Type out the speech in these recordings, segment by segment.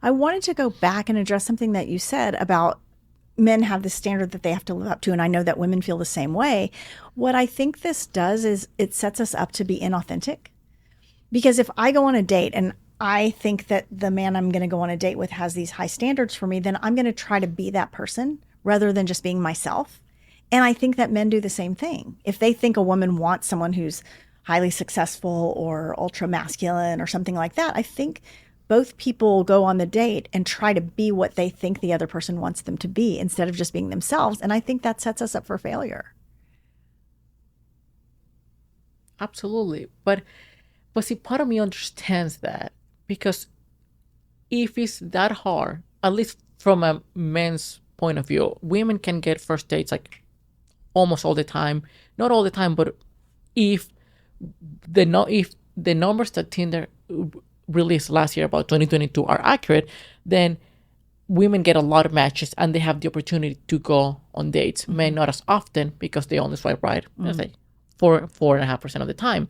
I wanted to go back and address something that you said about men have this standard that they have to live up to. And I know that women feel the same way. What I think this does is it sets us up to be inauthentic. Because if I go on a date and I think that the man I'm going to go on a date with has these high standards for me, then I'm going to try to be that person rather than just being myself. And I think that men do the same thing. If they think a woman wants someone who's highly successful or ultra masculine or something like that, I think both people go on the date and try to be what they think the other person wants them to be instead of just being themselves. And I think that sets us up for failure. Absolutely. But see, part of me understands that, because if it's that hard, at least from a man's point of view, women can get first dates like almost all the time. Not all the time, but if the numbers that Tinder released last year about 2022 are accurate, then women get a lot of matches and they have the opportunity to go on dates. Men not as often because they only swipe right, let's say 4.5% of the time.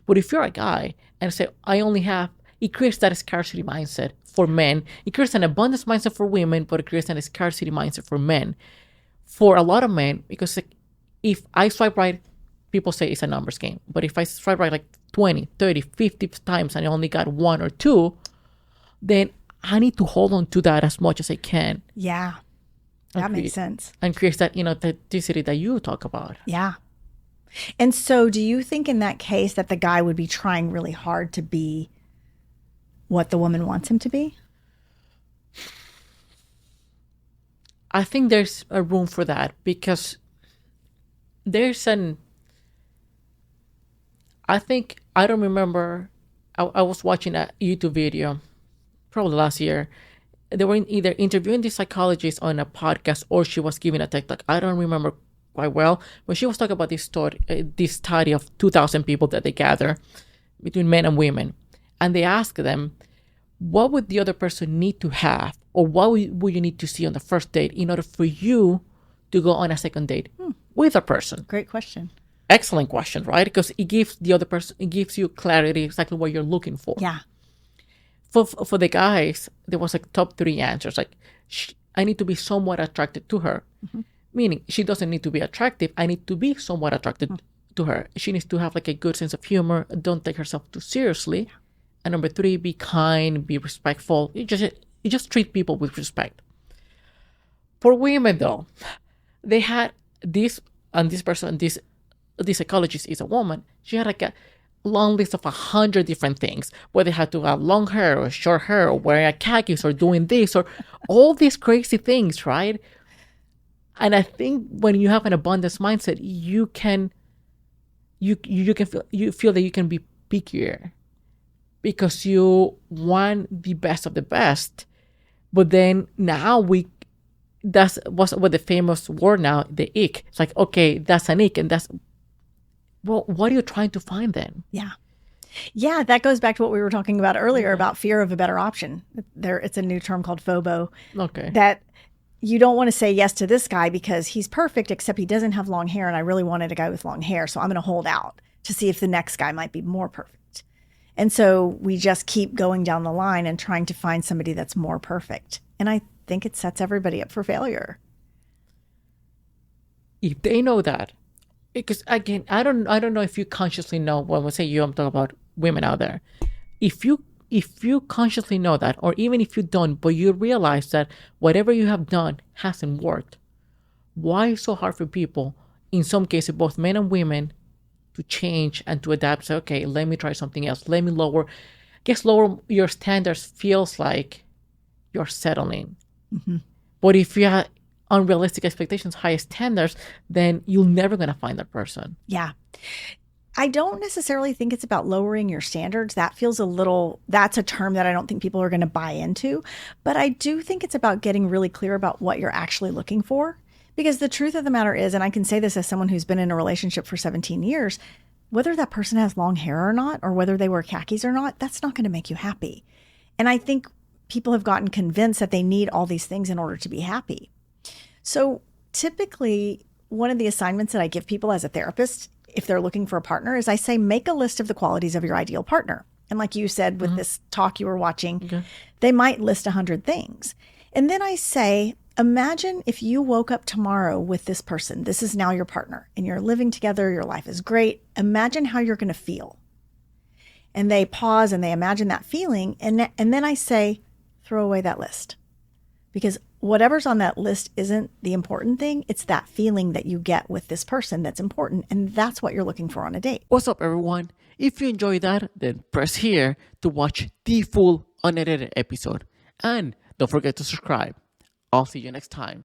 But if you're a guy and say, I only have, it creates that scarcity mindset for men. It creates an abundance mindset for women, but it creates a scarcity mindset for men. For a lot of men, because like, if I swipe right, people say it's a numbers game. But if I swipe right like 20, 30, 50 times and I only got one or two, then I need to hold on to that as much as I can. Yeah, that makes sense. And creates that, authenticity that you talk about. Yeah. And so do you think in that case that the guy would be trying really hard to be what the woman wants him to be? I think there's a room for that, because I don't remember, I was watching a YouTube video probably last year. They were either interviewing the psychologist on a podcast or she was giving a TED Talk. I don't remember quite well, but she was talking about this study of 2,000 people that they gather between men and women. And they ask them, what would the other person need to have, or what would you need to see on the first date in order for you to go on a second date with a person? Great question. Excellent question, right? Because it gives the other person, it gives you clarity exactly what you're looking for. Yeah. For the guys, there was like top 3 answers. Like, I need to be somewhat attracted to her. Meaning, she doesn't need to be attractive. I need to be somewhat attracted to her. She needs to have like a good sense of humor. Don't take herself too seriously. Yeah. And number 3, be kind, be respectful. You just treat people with respect. For women, though, they had this, and this person, this psychologist is a woman. She had like a long list of 100 different things, whether they had to have long hair or short hair or wearing a khakis or doing this or all these crazy things, right? And I think when you have an abundance mindset, you feel that you can be pickier because you want the best of the best. But then now that's what's the famous word now, the ick. It's like, okay, that's an ick, and that's, well, what are you trying to find then? Yeah. Yeah, that goes back to what we were talking about earlier about fear of a better option. It's a new term called FOBO. Okay. That you don't want to say yes to this guy because he's perfect, except he doesn't have long hair, and I really wanted a guy with long hair, so I'm going to hold out to see if the next guy might be more perfect. And so we just keep going down the line and trying to find somebody that's more perfect. And I think it sets everybody up for failure. If they know that, because again, I don't know if you consciously know, when we say you, I'm talking about women out there. If you consciously know that, or even if you don't, but you realize that whatever you have done hasn't worked, why is it so hard for people, in some cases, both men and women, to change and to adapt? Say, okay, let me try something else. Let me lower your standards. Feels like you're settling. Mm-hmm. But if you have unrealistic expectations, high standards, then you're never going to find that person. Yeah. I don't necessarily think it's about lowering your standards. That's a term that I don't think people are going to buy into. But I do think it's about getting really clear about what you're actually looking for. Because the truth of the matter is, and I can say this as someone who's been in a relationship for 17 years, whether that person has long hair or not, or whether they wear khakis or not, that's not going to make you happy. And I think people have gotten convinced that they need all these things in order to be happy. So typically, one of the assignments that I give people as a therapist, if they're looking for a partner, is I say, make a list of the qualities of your ideal partner. And like you said with this talk you were watching, they might list 100 things. And then I say, imagine if you woke up tomorrow with this person. This is now your partner and you're living together. Your life is great. Imagine how you're going to feel. And they pause and they imagine that feeling. And then I say, throw away that list. Because whatever's on that list isn't the important thing. It's that feeling that you get with this person that's important. And that's what you're looking for on a date. What's up, everyone? If you enjoyed that, then press here to watch the full unedited episode. And don't forget to subscribe. I'll see you next time.